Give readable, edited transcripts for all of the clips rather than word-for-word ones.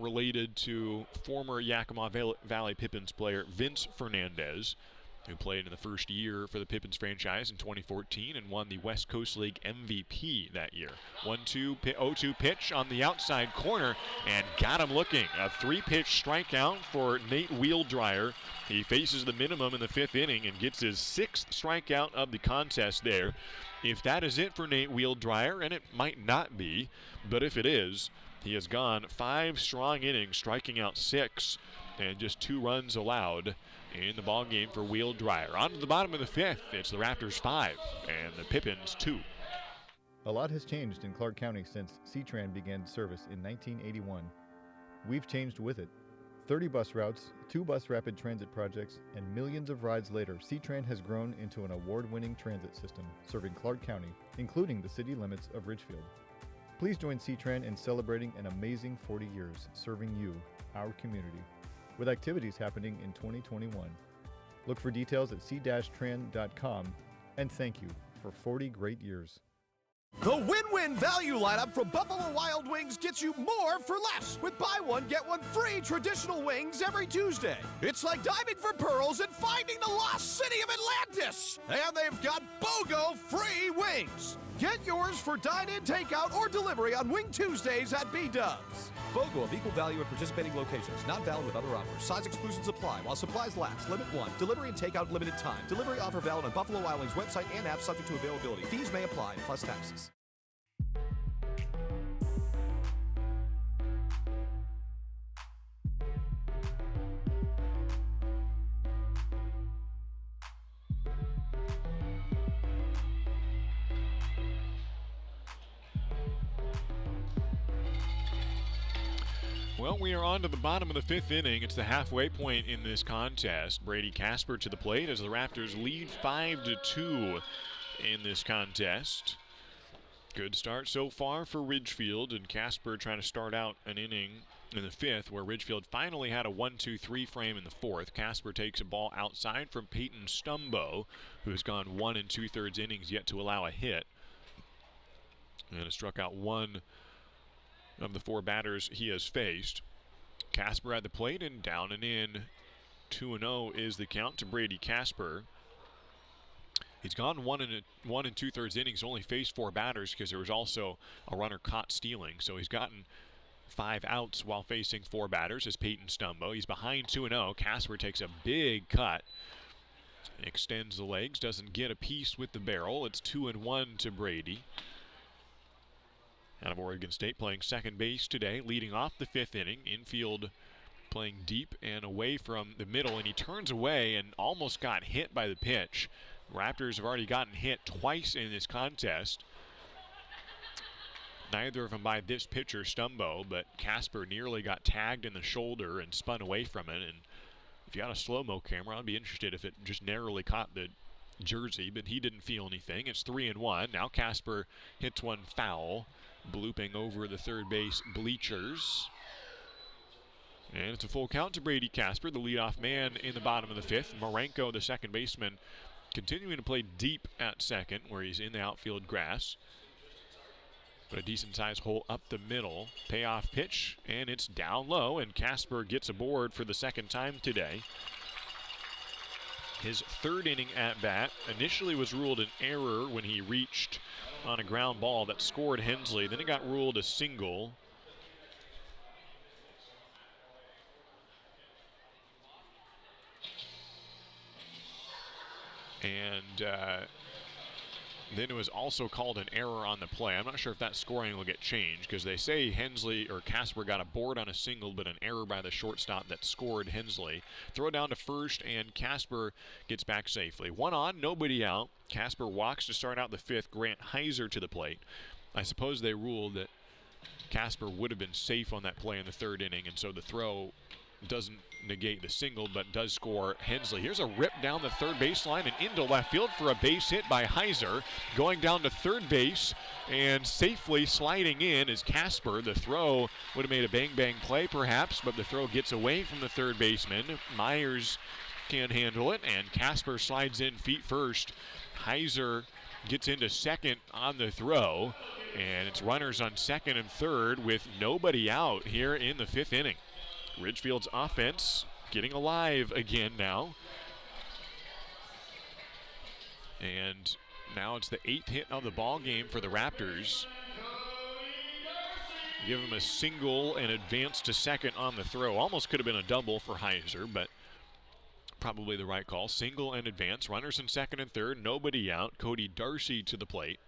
related to former Yakima Valley Pippens player Vince Fernandez, who played in the first year for the Pippens franchise in 2014 and won the West Coast League MVP that year. 1-2 pitch on the outside corner and got him looking. A 3-pitch strikeout for Nate Wheeldryer. He faces the minimum in the 5th inning and gets his 6th strikeout of the contest there. If that is it for Nate Wheeldryer, and it might not be, but if it is, he has gone 5 strong innings, striking out 6, and just 2 runs allowed in the ball game for Wheeldryer. On to the bottom of the 5th, it's the Raptors 5 and the Pippens 2. A lot has changed in Clark County since C-Tran began service in 1981. We've changed with it. 30 bus routes, 2 bus rapid transit projects, and millions of rides later, C-Tran has grown into an award-winning transit system serving Clark County, including the city limits of Ridgefield. Please join C-Tran in celebrating an amazing 40 years serving you, our community, with activities happening in 2021. Look for details at c-tran.com, and thank you for 40 great years. The win-win value lineup from Buffalo Wild Wings gets you more for less with buy one, get one free traditional wings every Tuesday. It's like diving for pearls and finding the lost city of Atlantis. And they've got BOGO free wings. Get yours for dine-in, takeout, or delivery on Wing Tuesdays at B-Dubs. BOGO of equal value at participating locations. Not valid with other offers. Size exclusions apply while supplies last. Limit 1. Delivery and takeout limited time. Delivery offer valid on Buffalo Wild Wings website and app subject to availability. Fees may apply plus taxes. Well, we are on to the bottom of the 5th inning. It's the halfway point in this contest. Brady Casper to the plate as the Raptors lead 5-2 in this contest. Good start so far for Ridgefield, and Casper trying to start out an inning in the 5th where Ridgefield finally had a 1-2-3 frame in the 4th. Casper takes a ball outside from Peyton Stumbo, who has gone 1 2/3 innings yet to allow a hit, and has struck out 1 of the 4 batters he has faced. Casper at the plate and down and in. 2-0 is the count to Brady Casper. He's gone 1 2/3 innings, only faced 4 batters because there was also a runner caught stealing. So he's gotten 5 outs while facing 4 batters as Peyton Stumbo. He's behind 2-0. Casper takes a big cut, extends the legs, doesn't get a piece with the barrel. It's 2-1 to Brady. Out of Oregon State, playing second base today, leading off the 5th inning. Infield playing deep and away from the middle, and he turns away and almost got hit by the pitch. Raptors have already gotten hit twice in this contest. Neither of them by this pitcher, Stumbo, but Casper nearly got tagged in the shoulder and spun away from it. And if you got a slow-mo camera, I'd be interested if it just narrowly caught the jersey, but he didn't feel anything. It's 3-1. Now Casper hits one foul, blooping over the third base bleachers. And it's a full count to Brady Casper, the leadoff man in the bottom of the 5th. Marenko, the second baseman, continuing to play deep at second, where he's in the outfield grass. But a decent-sized hole up the middle. Payoff pitch, and it's down low, and Casper gets aboard for the second time today. His 3rd inning at-bat initially was ruled an error when he reached on a ground ball that scored Hensley. Then it got ruled a single. And then it was also called an error on the play. I'm not sure if that scoring will get changed because they say Hensley or Casper got a board on a single, but an error by the shortstop that scored Hensley. Throw down to first, and Casper gets back safely. 1 on, nobody out. Casper walks to start out the 5th. Grant Heiser to the plate. I suppose they ruled that Casper would have been safe on that play in the 3rd inning, and so the throw doesn't negate the single, but does score Hensley. Here's a rip down the third baseline and into left field for a base hit by Heiser. Going down to third base and safely sliding in is Casper. The throw would have made a bang-bang play perhaps, but the throw gets away from the third baseman. Myers can't handle it, and Casper slides in feet first. Heiser gets into second on the throw. And it's runners on second and third with nobody out here in the 5th inning. Ridgefield's offense getting alive again now. And now it's the 8th hit of the ball game for the Raptors. Give him a single and advance to second on the throw. Almost could have been a double for Heiser, but probably the right call. Single and advance. Runners in second and third. Nobody out. Cody Darcy to the plate.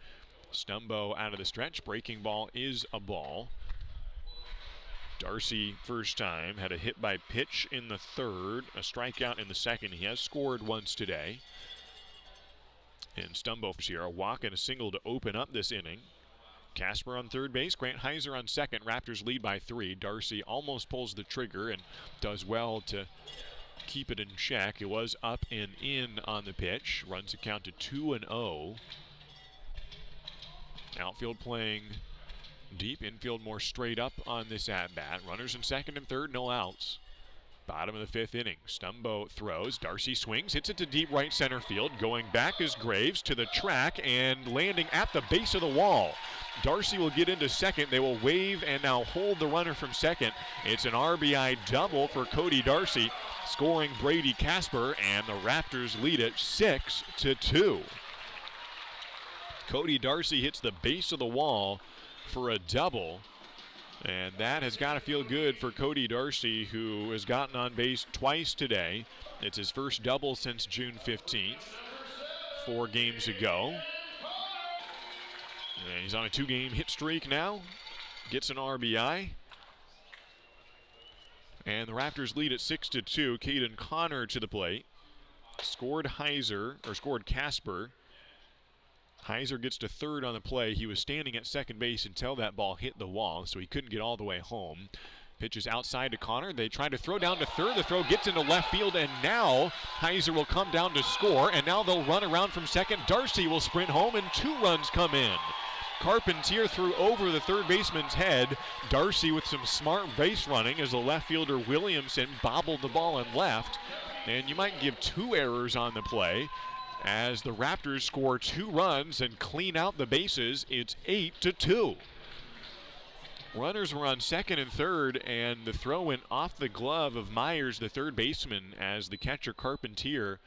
Stumbo out of the stretch. Breaking ball is a ball. Darcy, first time, had a hit by pitch in the third, a strikeout in the second. He has scored once today. And Stumbo here, a walk and a single to open up this inning. Casper on third base, Grant Heiser on second. Raptors lead by 3. Darcy almost pulls the trigger and does well to keep it in check. It was up and in on the pitch. Runs the count to 2-0. Outfield playing deep, infield more straight up on this at-bat. Runners in second and third, no outs. Bottom of the 5th inning. Stumbo throws. Darcy swings, hits it to deep right center field. Going back is Graves to the track and landing at the base of the wall. Darcy will get into second. They will wave and now hold the runner from second. It's an RBI double for Cody Darcy, scoring Brady Casper, and the Raptors lead it 6-2. Cody Darcy hits the base of the wall for a double. And that has got to feel good for Cody Darcy, who has gotten on base twice today. It's his first double since June 15th, 4 games ago. And he's on a 2-game hit streak now. Gets an RBI. And the Raptors lead at 6-2. Caden Connor to the plate. Scored Casper. Heiser gets to third on the play. He was standing at second base until that ball hit the wall, so he couldn't get all the way home. Pitches outside to Connor. They try to throw down to third. The throw gets into left field, and now Heiser will come down to score, and now they'll run around from second. Darcy will sprint home, and 2 runs come in. Carpentier threw over the third baseman's head. Darcy with some smart base running as the left fielder Williamson bobbled the ball and left. And you might give 2 errors on the play. As the Raptors score 2 runs and clean out the bases, it's 8-2. Runners were on second and third, and the throw went off the glove of Myers, the third baseman, as the catcher Carpentier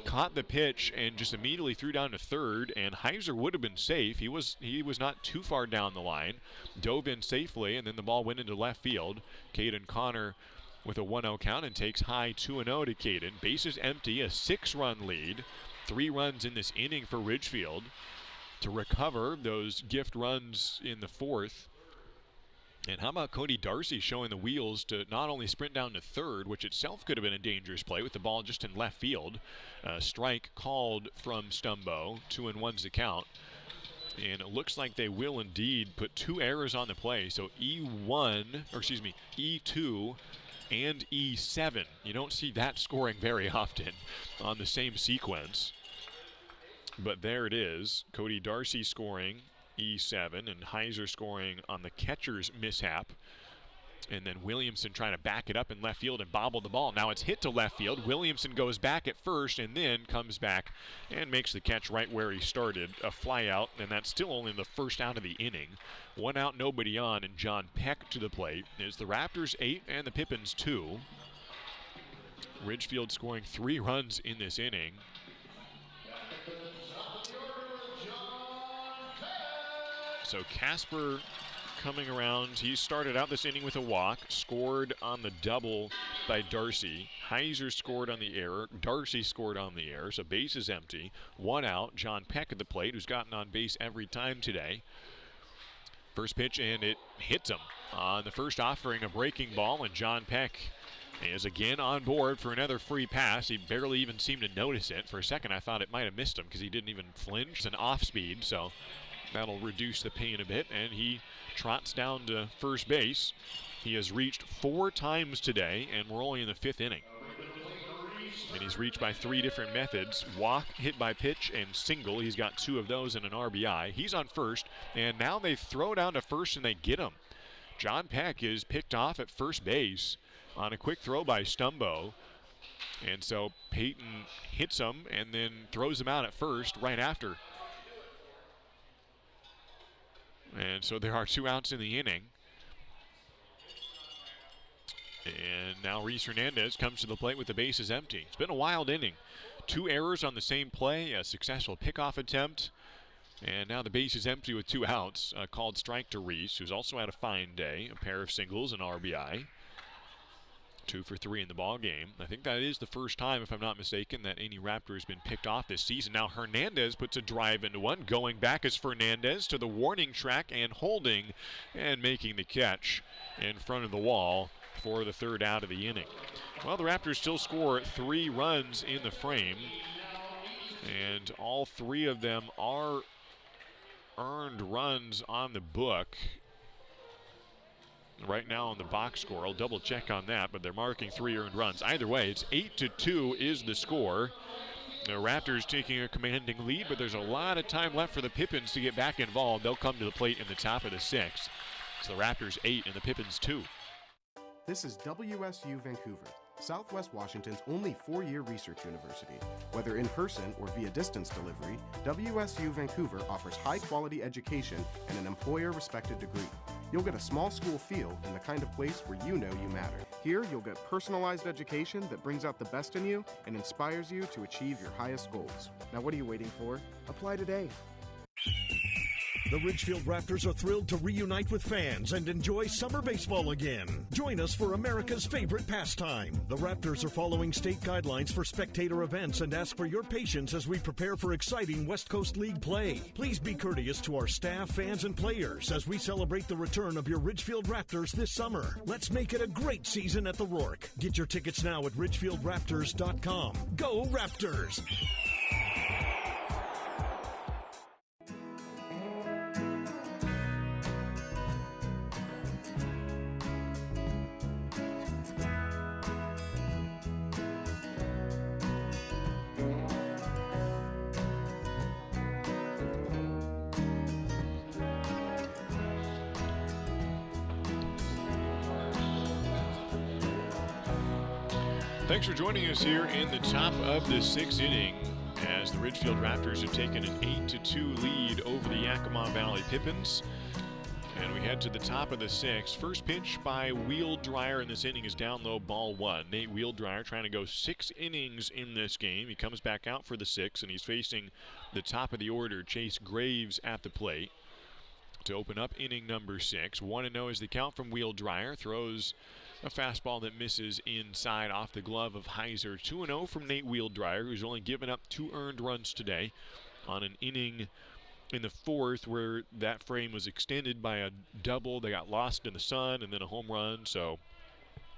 caught the pitch and just immediately threw down to third, and Heiser would have been safe. He was not too far down the line, dove in safely, and then the ball went into left field. Caden Connor with a 1-0 count and takes high 2-0 to Caden. Bases empty, a 6-run lead. 3 runs in this inning for Ridgefield to recover those gift runs in the 4th. And how about Cody Darcy showing the wheels to not only sprint down to third, which itself could have been a dangerous play with the ball just in left field. Strike called from Stumbo, 2-1's the count. And it looks like they will indeed put 2 errors on the play. So E2 and E7. You don't see that scoring very often on the same sequence. But there it is. Cody Darcy scoring E7 and Heiser scoring on the catcher's mishap. And then Williamson trying to back it up in left field and bobble the ball. Now it's hit to left field. Williamson goes back at first and then comes back and makes the catch right where he started. A fly out, and that's still only the first out of the inning. 1 out, nobody on, and John Peck to the plate. Is the Raptors 8 and the Pippens 2. Ridgefield scoring 3 runs in this inning. So Casper coming around. He started out this inning with a walk, scored on the double by Darcy. Heiser scored on the error. Darcy scored on the error, so base is empty. 1 out. John Peck at the plate, who's gotten on base every time today. First pitch, and it hits him on the first offering, a breaking ball, and John Peck is again on board for another free pass. He barely even seemed to notice it. For a second, I thought it might have missed him because he didn't even flinch. It's an off speed, so that'll reduce the pain a bit, and he trots down to first base. He has reached 4 times today, and we're only in the 5th inning. And he's reached by 3 different methods: walk, hit by pitch, and single. He's got 2 of those and an RBI. He's on first, and now they throw down to first and they get him. John Peck is picked off at first base on a quick throw by Stumbo. And so Peyton hits him and then throws him out at first right after. And so there are 2 outs in the inning. And now Reese Hernandez comes to the plate with the bases empty. It's been a wild inning. 2 errors on the same play, a successful pickoff attempt, and now the base is empty with 2 outs. A called strike to Reese, who's also had a fine day. A pair of singles and RBI. 2 for 3 in the ball game. I think that is the first time, if I'm not mistaken, that any Raptor has been picked off this season. Now Hernandez puts a drive into one. Going back is Fernandez to the warning track and holding and making the catch in front of the wall for the 3rd out of the inning. Well, the Raptors still score 3 runs in the frame, and all 3 of them are earned runs on the book. Right now on the box score, I'll double check on that, but they're marking 3 earned runs. Either way, it's 8-2 is the score. The Raptors taking a commanding lead, but there's a lot of time left for the Pippens to get back involved. They'll come to the plate in the top of the 6th. So the Raptors 8 and the Pippens 2. This is WSU Vancouver, Southwest Washington's only 4-year research university. Whether in person or via distance delivery, WSU Vancouver offers high-quality education and an employer-respected degree. You'll get a small school feel and the kind of place where you know you matter. Here, you'll get personalized education that brings out the best in you and inspires you to achieve your highest goals. Now what are you waiting for? Apply today. The Ridgefield Raptors are thrilled to reunite with fans and enjoy summer baseball again. Join us for America's favorite pastime. The Raptors are following state guidelines for spectator events and ask for your patience as we prepare for exciting West Coast League play. Please be courteous to our staff, fans, and players as we celebrate the return of your Ridgefield Raptors this summer. Let's make it a great season at the Rourke. Get your tickets now at ridgefieldraptors.com. Go Raptors! Thanks for joining us here in the top of the 6th inning as the Ridgefield Raptors have taken an 8-2 lead over the Yakima Valley Pippens. And we head to the top of the 6th. First pitch by Wheeldryer in this inning is down low, ball 1. Nate Wheeldryer trying to go 6 innings in this game. He comes back out for the 6th, and he's facing the top of the order, Chase Graves, at the plate to open up inning number 6. 1-0 is the count from Wheeldryer. Throws a fastball that misses inside off the glove of Heiser. 2-0 from Nate Wheeldryer, who's only given up 2 earned runs today on an inning in the 4th where that frame was extended by a double. They got lost in the sun and then a home run, so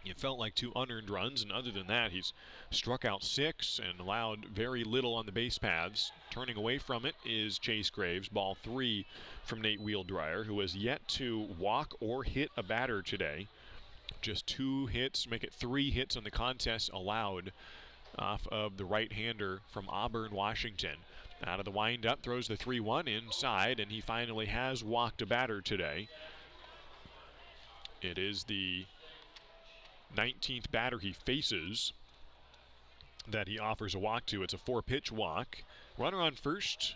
it felt like 2 unearned runs, and other than that, he's struck out 6 and allowed very little on the base paths. Turning away from it is Chase Graves. Ball 3 from Nate Wheeldryer, who has yet to walk or hit a batter today. Just 2 hits, make it 3 hits on the contest allowed off of the right-hander from Auburn, Washington. Out of the windup, throws the 3-1 inside, and he finally has walked a batter today. It is the 19th batter he faces that he offers a walk to. It's a 4-pitch walk. Runner on first,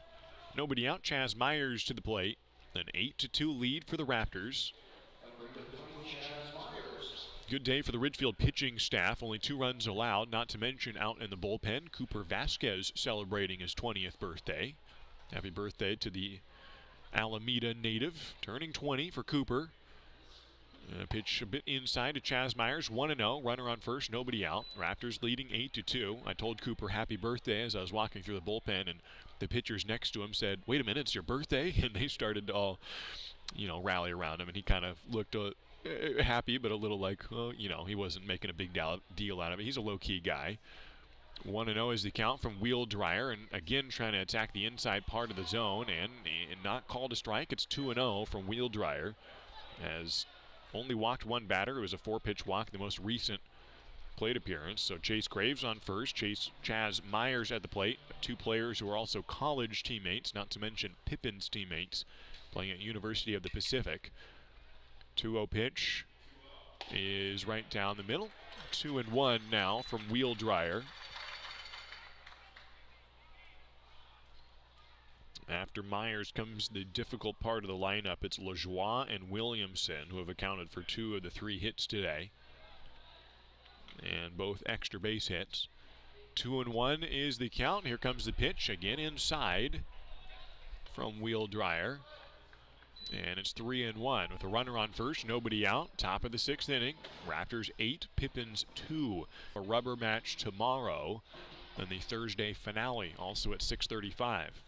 nobody out. Chaz Myers to the plate. An 8-2 lead for the Raptors. Good day for the Ridgefield pitching staff. Only 2 runs allowed, not to mention out in the bullpen. Cooper Vasquez celebrating his 20th birthday. Happy birthday to the Alameda native. Turning 20 for Cooper. Pitch a bit inside to Chaz Myers. 1-0. Runner on first, nobody out. Raptors leading 8-2. I told Cooper happy birthday as I was walking through the bullpen, and the pitchers next to him said, "Wait a minute, it's your birthday?" And they started to all, rally around him, and he kind of looked happy, but a little like, he wasn't making a big deal out of it. He's a low-key guy. 1-0 is the count from Wheeldryer, and again trying to attack the inside part of the zone, and not called a strike. It's 2-0 from Wheeldryer, as only walked 1 batter. It was a 4-pitch walk, the most recent plate appearance. So Chase Graves on first, Chaz Myers at the plate. 2 players who are also college teammates, not to mention Pippens teammates, playing at University of the Pacific. 2-0 pitch is right down the middle. 2-1 now from Wheeldryer. After After Myers comes the difficult part of the lineup. It's Lajoie and Williamson who have accounted for 2 of the 3 hits today. And both extra base hits. 2-1 is the count. Here comes the pitch again inside from Wheel Dryer. And it's 3-1 with a runner on first, nobody out. Top of the 6th inning. Raptors 8, Pippens 2. A rubber match tomorrow. Then the Thursday finale, also at 6:35.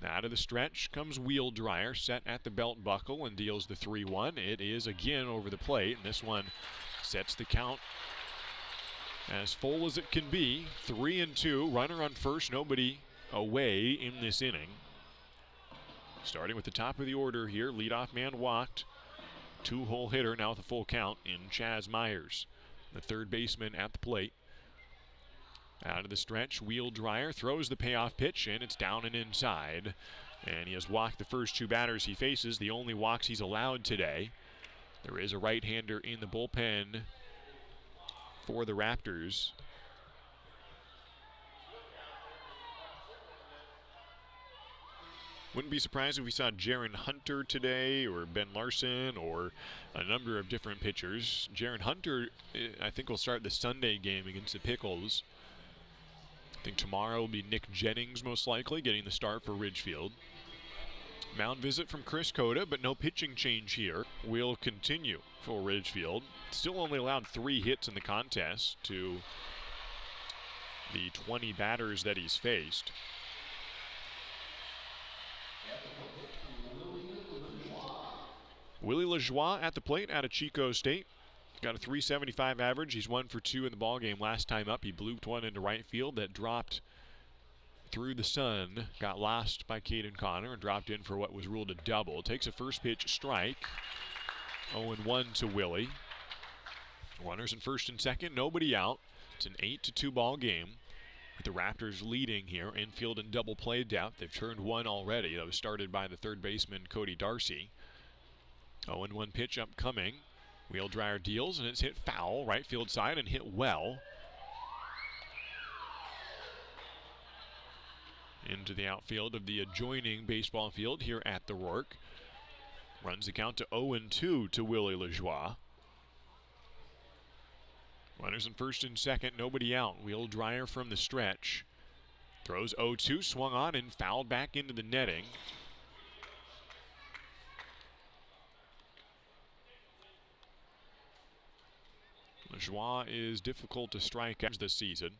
Out of the stretch comes Wheel Dryer, set at the belt buckle and deals the 3-1. It is again over the plate, and this one sets the count as full as it can be. 3-2, runner on first, nobody away in this inning. Starting with the top of the order here, leadoff man walked. 2-hole hitter now with a full count in Chaz Myers, the third baseman at the plate. Out of the stretch, Wheel Dryer throws the payoff pitch, and it's down and inside. And he has walked the first 2 batters he faces, the only walks he's allowed today. There is a right-hander in the bullpen for the Raptors. Wouldn't be surprised if we saw Jaron Hunter today, or Ben Larson, or a number of different pitchers. Jaron Hunter, I think, will start the Sunday game against the Pickles. I think tomorrow will be Nick Jennings, most likely, getting the start for Ridgefield. Mound visit from Chris Cota, but no pitching change here. Will continue for Ridgefield. Still only allowed 3 hits in the contest to the 20 batters that he's faced. Willie Lajoie at the plate out of Chico State. Got a .375 average. He's 1 for 2 in the ballgame. Last time up, he blooped one into right field that dropped through the sun. Got lost by Caden Connor and dropped in for what was ruled a double. Takes a first pitch strike. 0-1 to Willie. Runners in first and second, nobody out. It's an 8-2 ball game with the Raptors leading here. Infield and double play depth. They've turned 1 already. That was started by the third baseman, Cody Darcy. 0-1 pitch upcoming. Wheel Dryer deals, and it's hit foul, right field side, and hit well. Into the outfield of the adjoining baseball field here at the Rourke. Runs the count to 0-2 to Willie Lajoie. Runners in first and second, nobody out. Wheel Dryer from the stretch. Throws 0-2, swung on and fouled back into the netting. Lajoie is difficult to strike out this season.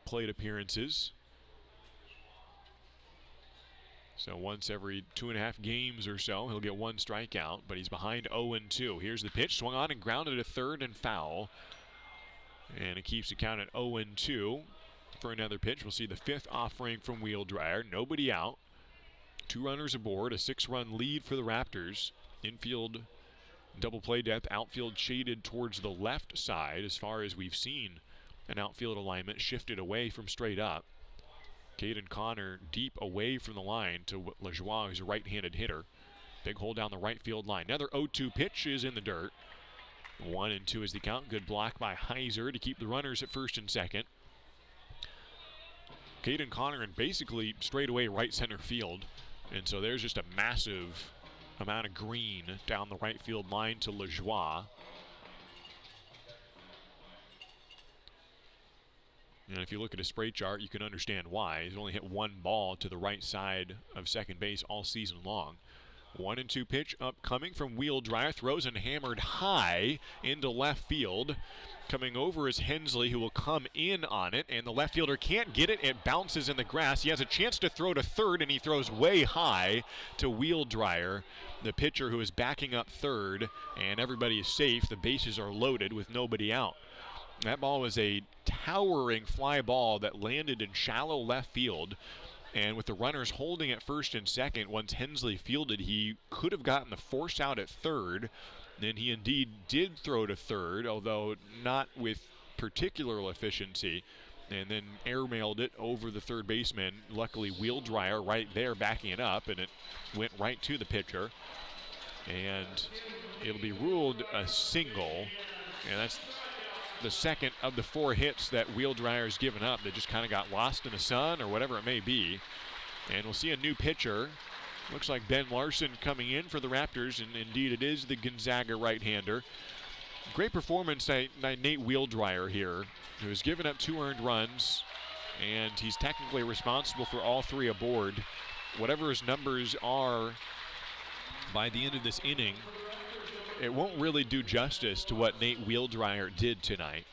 Plate appearances. So once every 2.5 games or so, he'll get 1 strikeout, but he's behind 0-2. Here's the pitch, swung on and grounded to third and foul. And it keeps the count at 0-2 for another pitch. We'll see the 5th offering from Wheel Dryer. Nobody out. 2 runners aboard, a 6-run lead for the Raptors. Infield double play depth, outfield shaded towards the left side as far as we've seen an outfield alignment shifted away from straight up. Caden Connor deep away from the line to Lajoie, who's a right-handed hitter. Big hole down the right field line. Another 0-2 pitch is in the dirt. 1-2 is the count. Good block by Heiser to keep the runners at first and second. Caden Connor in basically straightaway right center field. And so there's just a massive amount of green down the right field line to Lajoie. And if you look at his spray chart, you can understand why. He's only hit 1 ball to the right side of second base all season long. 1-2 pitch upcoming from Wheel Dryer. Throws and hammered high into left field. Coming over is Hensley, who will come in on it, and the left fielder can't get it. It bounces in the grass. He has a chance to throw to third, and he throws way high to Wheel Dryer, the pitcher who is backing up third, and everybody is safe. The bases are loaded with nobody out. That ball was a towering fly ball that landed in shallow left field, and with the runners holding at first and second, once Hensley fielded, he could have gotten the force out at third. Then he indeed did throw to third, although not with particular efficiency, and then airmailed it over the third baseman. Luckily, Wheel Dryer right there backing it up, and it went right to the pitcher. And it'll be ruled a single, and that's the second of the 4 hits that Wheel Dryer's given up. They just kind of got lost in the sun or whatever it may be. And we'll see a new pitcher. Looks like Ben Larson coming in for the Raptors, and indeed it is the Gonzaga right-hander. Great performance by Nate Wheeldryer here, who has given up 2 earned runs, and he's technically responsible for all 3 aboard. Whatever his numbers are by the end of this inning, it won't really do justice to what Nate Wheeldryer did tonight.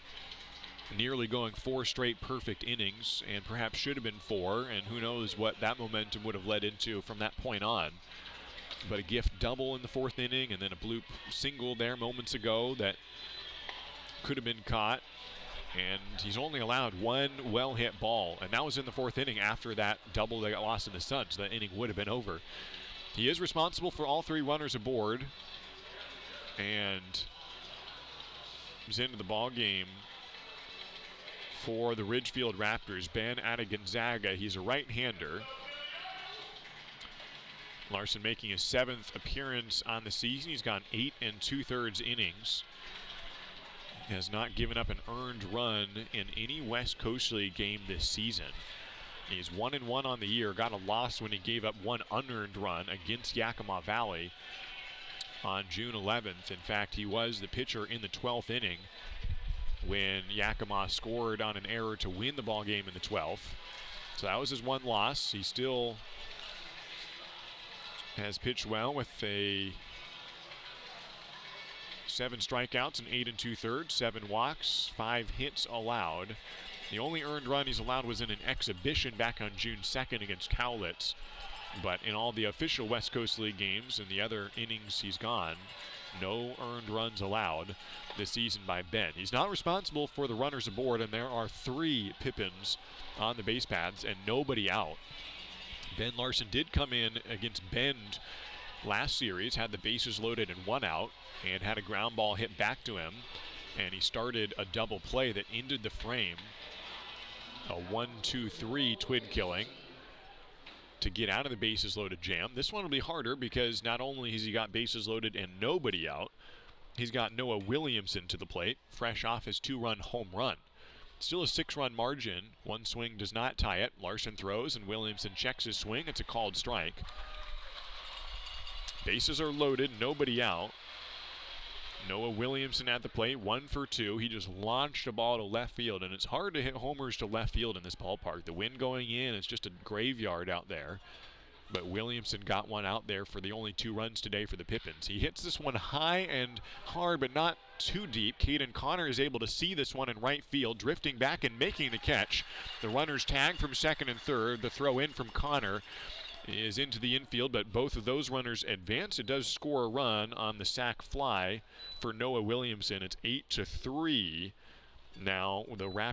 Nearly going 4 straight perfect innings, and perhaps should have been 4, and who knows what that momentum would have led into from that point on. But a gift double in the 4th inning, and then a bloop single there moments ago that could have been caught. And he's only allowed 1 well-hit ball, and that was in the 4th inning after that double that got lost in the sun, so that inning would have been over. He is responsible for all 3 runners aboard, and he's into the ball game for the Ridgefield Raptors. Ben out of Gonzaga. He's a right-hander. Larson making his 7th appearance on the season. He's gone 8 2/3 innings. He has not given up an earned run in any West Coast League game this season. He's 1-1 on the year. Got a loss when he gave up 1 unearned run against Yakima Valley on June 11th. In fact, he was the pitcher in the 12th inning when Yakima scored on an error to win the ball game in the 12th. So that was his 1 loss. He still has pitched well with a 7 strikeouts and 8 2/3, 7 walks, 5 hits allowed. The only earned run he's allowed was in an exhibition back on June 2nd against Cowlitz. But in all the official West Coast League games and the other innings he's gone, no earned runs allowed this season by Ben. He's not responsible for the runners aboard, and there are 3 Pippens on the base paths and nobody out. Ben Larson did come in against Bend last series, had the bases loaded and 1 out, and had a ground ball hit back to him, and he started a double play that ended the frame. A 1-2-3 twin killing to get out of the bases loaded jam. This one will be harder because not only has he got bases loaded and nobody out, he's got Noah Williamson to the plate, fresh off his 2-run home run. Still a 6-run margin. 1 swing does not tie it. Larson throws and Williamson checks his swing. It's a called strike. Bases are loaded, nobody out. Noah Williamson at the plate, 1 for 2. He just launched a ball to left field, and it's hard to hit homers to left field in this ballpark. The wind going in, it's just a graveyard out there. But Williamson got one out there for the only 2 runs today for the Pippens. He hits this one high and hard, but not too deep. Caden Connor is able to see this one in right field, drifting back and making the catch. The runners tag from 2nd and 3rd. The throw in from Connor is into the infield, but both of those runners advance. It does score a run on the sac fly for Noah Williamson. It's 8-3. Now the Raptors